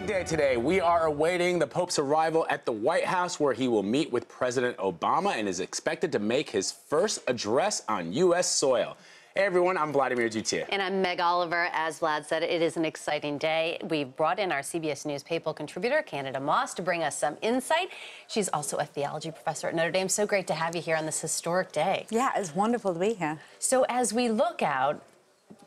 Big day today. We are awaiting the Pope's arrival at the White House, where he will meet with President Obama and is expected to make his first address on U.S. soil. Hey everyone, I'm Vladimir Duthier. And I'm Meg Oliver. As Vlad said, it is an exciting day. We've brought in our CBS News Papal contributor, Candida Moss, to bring us some insight. She's also a theology professor at Notre Dame. So great to have you here on this historic day. Yeah, it's wonderful to be here. So as we look out,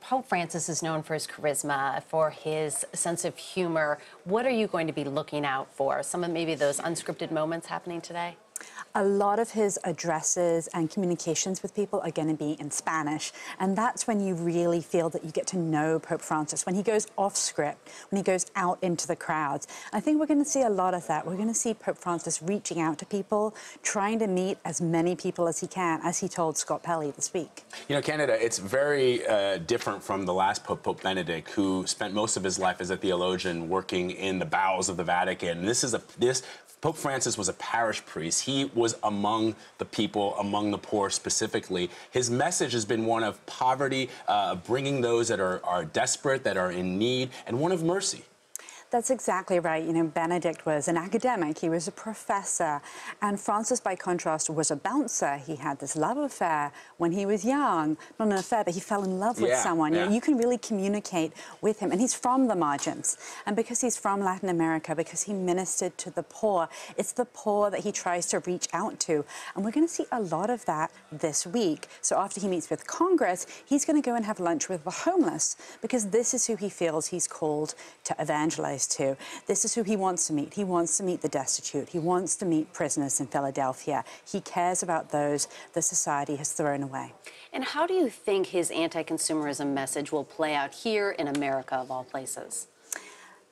Pope Francis is known for his charisma, for his sense of humor. What are you going to be looking out for? Some of maybe those unscripted moments happening today? A lot of his addresses and communications with people are going to be in Spanish. And that's when you really feel that you get to know Pope Francis, when he goes off script, when he goes out into the crowds. I think we're going to see a lot of that. We're going to see Pope Francis reaching out to people, trying to meet as many people as he can, as he told Scott Pelley this week. You know, Canada, it's very different from the last Pope, Pope Benedict, who spent most of his life as a theologian working in the bowels of the Vatican. And Pope Francis was a parish priest. He was among the people, among the poor specifically. His message has been one of poverty, bringing those that are desperate, that are in need, and one of mercy. That's exactly right. You know, Benedict was an academic. He was a professor. And Francis, by contrast, was a bouncer. He had this love affair when he was young. Not an affair, but he fell in love with someone. Yeah. You know, you can really communicate with him. And he's from the margins. And because he's from Latin America, because he ministered to the poor, it's the poor that he tries to reach out to. And we're going to see a lot of that this week. So after he meets with Congress, he's going to go and have lunch with the homeless, because this is who he feels he's called to evangelize to. This is who he wants to meet. He wants to meet the destitute. He wants to meet prisoners in Philadelphia. He cares about those the society has thrown away. And how do you think his anti-consumerism message will play out here in America, of all places?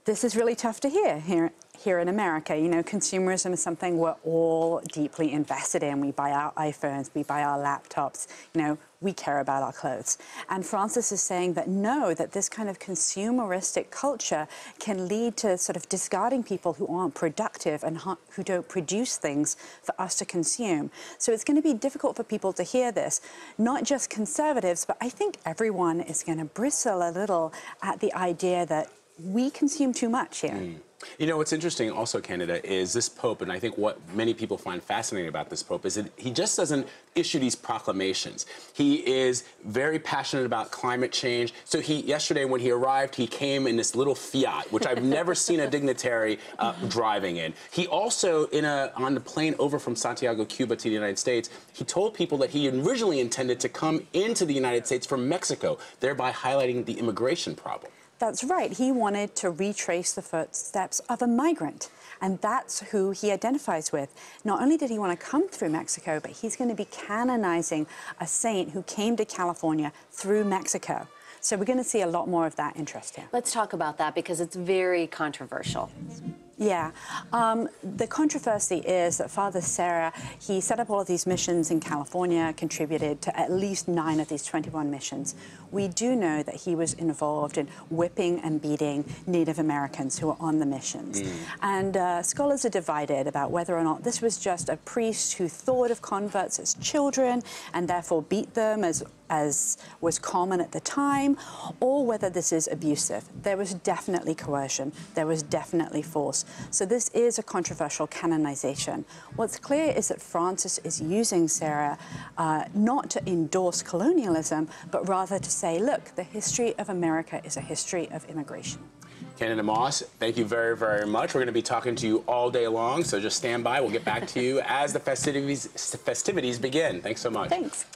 This is really tough to hear here in America. You know, consumerism is something we're all deeply invested in. We buy our iPhones, we buy our laptops, you know, we care about our clothes. And Francis is saying that no, that this kind of consumeristic culture can lead to sort of discarding people who aren't productive and who don't produce things for us to consume. So it's going to be difficult for people to hear this, not just conservatives, but I think everyone is going to bristle a little at the idea that we consume too much here. You know, what's interesting also, Canada, is this Pope, and I think what many people find fascinating about this Pope is that he just doesn't issue these proclamations. He is very passionate about climate change. So yesterday when he arrived, he came in this little Fiat, which I've never seen a dignitary driving in. He also, on the plane over from Santiago, Cuba to the United States, he told people that he originally intended to come into the United States from Mexico, thereby highlighting the immigration problem. That's right. He wanted to retrace the footsteps of a migrant, and that's who he identifies with. Not only did he want to come through Mexico, but he's going to be canonizing a saint who came to California through Mexico. So we're going to see a lot more of that interest here. Let's talk about that, because it's very controversial. Yeah. The controversy is that Father Serra, he set up all of these missions in California, contributed to at least 9 of these 21 missions. We do know that he was involved in whipping and beating Native Americans who were on the missions. And scholars are divided about whether or not this was just a priest who thought of converts as children and therefore beat them as was common at the time, or whether this is abusive. There was definitely coercion. There was definitely force. So this is a controversial canonization. What's clear is that Francis is using Serra not to endorse colonialism, but rather to say, look, the history of America is a history of immigration. Candida Moss, thank you very, very much. We're going to be talking to you all day long, so just stand by. We'll get back to you as the festivities begin. Thanks so much. Thanks.